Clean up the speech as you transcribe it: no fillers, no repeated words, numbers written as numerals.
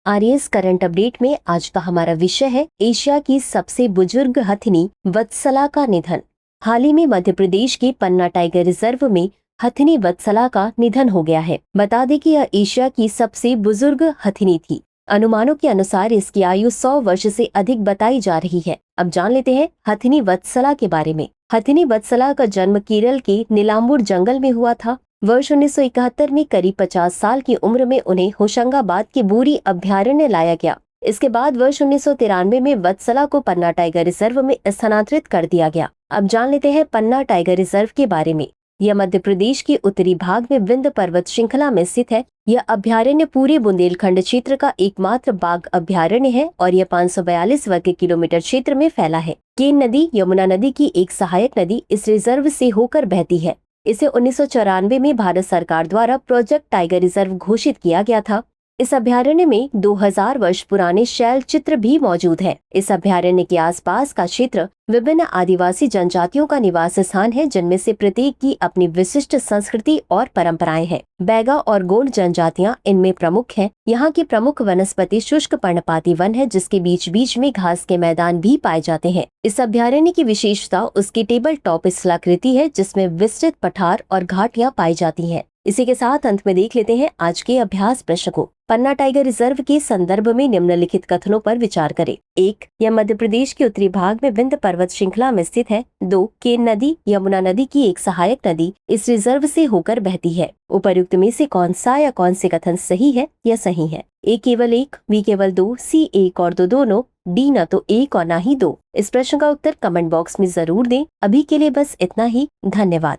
RS current update में आज का हमारा विषय है एशिया की सबसे बुजुर्ग हथिनी वत्सला का निधन। हाल ही में मध्य प्रदेश के पन्ना टाइगर रिजर्व में हथिनी वत्सला का निधन हो गया है। बता दें कि यह एशिया की सबसे बुजुर्ग हथिनी थी। अनुमानों के अनुसार इसकी आयु 100 वर्ष से अधिक बताई जा रही है। अब जान लेते हैं हथिनी वत्सला के बारे में। हथिनी वत्सला का जन्म केरल के नीलाम्बूर जंगल में हुआ था। वर्ष 1971 में करीब 50 साल की उम्र में उन्हें होशंगाबाद के बूरी अभ्यारण्य लाया गया। इसके बाद वर्ष 1993 में वत्सला को पन्ना टाइगर रिजर्व में स्थानांतरित कर दिया गया। अब जान लेते हैं पन्ना टाइगर रिजर्व के बारे में। यह मध्य प्रदेश के उत्तरी भाग में विंध्य पर्वत श्रृंखला में स्थित है। यह अभ्यारण्य पूरे बुंदेलखंड क्षेत्र का एकमात्र बाघ अभ्यारण्य है और यह 542 वर्ग किलोमीटर क्षेत्र में फैला है। केन नदी यमुना नदी की एक सहायक नदी इस रिजर्व से होकर बहती है। इसे 1994 में भारत सरकार द्वारा प्रोजेक्ट टाइगर रिजर्व घोषित किया गया था। इस अभ्यारण्य में 2000 वर्ष पुराने शैल चित्र भी मौजूद है। इस अभ्यारण्य के आसपास का क्षेत्र विभिन्न आदिवासी जनजातियों का निवास स्थान है, जिनमें से प्रत्येक की अपनी विशिष्ट संस्कृति और परंपराएं हैं। बैगा और गोंड जनजातियां इनमें प्रमुख हैं। यहाँ की प्रमुख वनस्पति शुष्क पर्णपाती वन है, जिसके बीच बीच में घास के मैदान भी पाए जाते हैं। इस अभ्यारण्य की विशेषता उसकी टेबल टॉप स्थलाकृति है, जिसमें विस्तृत पठार और घाटियां पाई जाती हैं। इसी के साथ अंत में देख लेते हैं आज के अभ्यास प्रश्न को। पन्ना टाइगर रिजर्व के संदर्भ में निम्नलिखित कथनों पर विचार करें। 1. यह मध्य प्रदेश के उत्तरी भाग में विंध्य पर्वत श्रृंखला में स्थित है। 2. केन नदी यमुना नदी की एक सहायक नदी इस रिजर्व से होकर बहती है। उपर्युक्त में से कौन सा या कौन से कथन सही है या सही है? A केवल 1, B केवल 2, C 1 और 2 दोनों, D न तो 1 और न ही 2। इस प्रश्न का उत्तर कमेंट बॉक्स में जरूर दें। अभी के लिए बस इतना ही। धन्यवाद।